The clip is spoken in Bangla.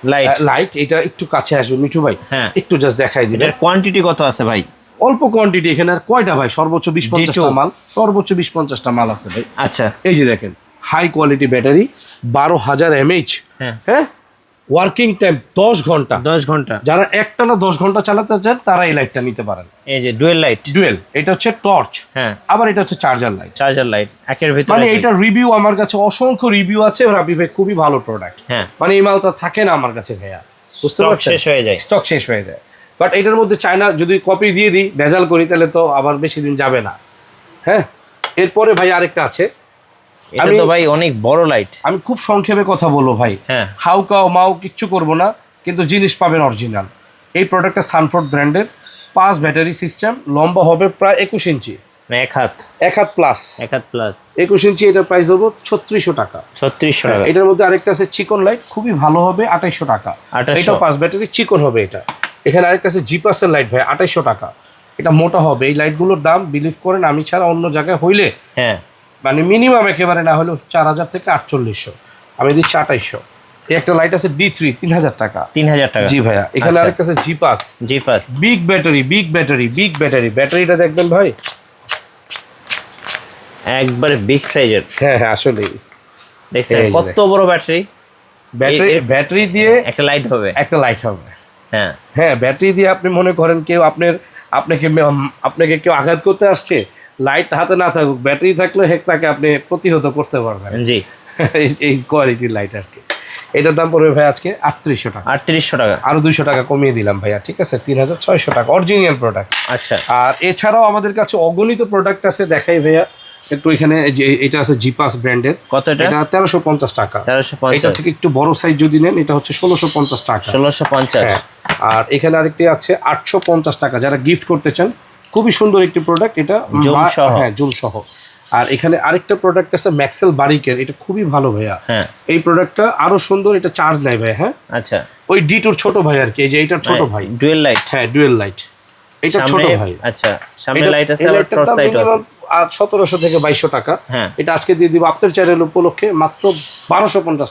লাইট। এটা একটু কাছে আসবে মিঠু ভাই, হ্যাঁ একটু জাস্ট দেখাই দিবেন এটার কোয়ান্টিটি কত আছে ভাই? অল্প কোয়ান্টিটি। এখানে আর কয়টা ভাই, সর্বোচ্চ 20-50টা মাল, সর্বোচ্চ 20-50টা মাল আছে ভাই। আচ্ছা এই যে দেখেন হাই কোয়ালিটি ব্যাটারি, 12,000 mAh। হ্যাঁ, ওয়ার্কিং টাইম 10 ঘন্টা। 10 ঘন্টা। যারা একটানা 10 ঘন্টা চালাতে চান তারা এই লাইটটা নিতে পারেন। এই যে ডুয়েল লাইট। ডুয়েল, এটা হচ্ছে টর্চ, হ্যাঁ আবার এটা হচ্ছে চার্জার লাইট। চার্জার লাইট একের ভিতরে মানে এটা রিভিউ আমার কাছে অসংখ্য রিভিউ আছে, রাবি ভাই খুবই ভালো প্রোডাক্ট। হ্যাঁ মানে এই মালটা থাকে না আমার কাছে ভাইয়া, বুঝতে স্টক পারছেন? শেষ হয়ে যায়। স্টক শেষ হয়ে যায়। বাট এটার মধ্যে চায়না যদি কপি দিয়ে দিই, ভেজাল করি, তাহলে তো আবার বেশি দিন যাবে না। হ্যাঁ, এরপরে ভাই আরেকটা আছে। এটা তো ভাই অনেক বড় লাইট। আমি খুব সংক্ষেপে কথা বলবো ভাই, হ্যাঁ হাউ কাও মাও কিচ্ছু করবো না, কিন্তু জিনিস পাবেন অরিজিনাল। এই প্রোডাক্টটা সানফোর্ড ব্র্যান্ডের, 5 ব্যাটারি সিস্টেম, লম্বা হবে প্রায় 21 ইঞ্চি, এক হাত। এক হাত প্লাস। 21 ইঞ্চি। এটার প্রাইস দেবো 3600 টাকা। 3600 টাকা। এটার মধ্যে আরেকটা আছে চিকন লাইট, খুবই ভালো হবে, 2800 টাকা। 2800। এটা 5 ব্যাটারি চিকন হবে এটা। এখানে আরেকটা আছে জিপাসের লাইট ভাই, 2800 টাকা। এটা মোটা হবে। এই লাইটগুলোর দাম বিলিভ করেন আমি ছাড়া অন্য জায়গায় হইলে হ্যাঁ মানে মিনিমাম একেবারে না হলেও 4000 থেকে 4800, আমি দিচ্ছি 2800। এই একটা লাইট আছে D3, 3000 টাকা। 3000 টাকা। জি ভাইয়া। এখানে আরেকটা আছে Geepas. Geepas big battery, big battery, big battery. ব্যাটারিটা দেখবেন ভাই, একবারে বিগ সাইজের। হ্যাঁ হ্যাঁ আসলে দেখছেন এই যে কত বড় ব্যাটারি। ব্যাটারি দিয়ে একটা লাইট হবে। একটা লাইট হবে। হ্যাঁ হ্যাঁ, ব্যাটারি দিয়ে আপনি মনে করেন কেউ আপনাকে কেউ আঘাত করতে আসছে, লাইট হাতে না থাকুক, ব্যাটারি থাকলে তাকে আপনি প্রতিহত করতে পারবেন। জি এই কোয়ালিটির লাইট আর কি। এটার দাম পড়বে ভাই আজকে 3800 টাকা। 3800 টাকা। আরো 200 টাকা কমিয়ে দিলাম ভাইয়া, ঠিক আছে? 3600 টাকা অরিজিনাল প্রোডাক্ট। আচ্ছা আর এছাড়াও আমাদের কাছে অগণিত প্রোডাক্ট আছে, দেখাই ভাইয়া একটু। এখানে যে এটা আছে জিপাস ব্র্যান্ডের। কত এটা? এটা 1350 টাকা। 1350। এটা থেকে একটু বড় সাইজ যদি নেন এটা হচ্ছে 1650 টাকা। 1650। হ্যাঁ। আর এখানে আরেকটি আছে 850 টাকা, যারা গিফট করতে চান। খুবই সুন্দর একটি প্রোডাক্ট এটা, জুম সহ। হ্যাঁ জুম সহ। আর এখানে আরেকটা প্রোডাক্ট আছে ম্যাক্সেল বারিকের, এটা খুবই ভালো ভাইয়া। হ্যাঁ এই প্রোডাক্টটা আরো সুন্দর, এটা চার্জ নেয় ভাই। হ্যাঁ, আচ্ছা ওই D2 ছোট ভাই আর কি, এই যে এইটার ছোট ভাই। Dual light. হ্যাঁ ডুয়েল লাইট, এটা ছোট ভাই। আচ্ছা সামনে লাইট আছে, আবার টর্চ লাইট আছে। 1700 থেকে 2200 টাকা। হ্যাঁ এটা আজকে দিয়ে দিব আপনার চ্যানেল উপলক্ষে মাত্র 1250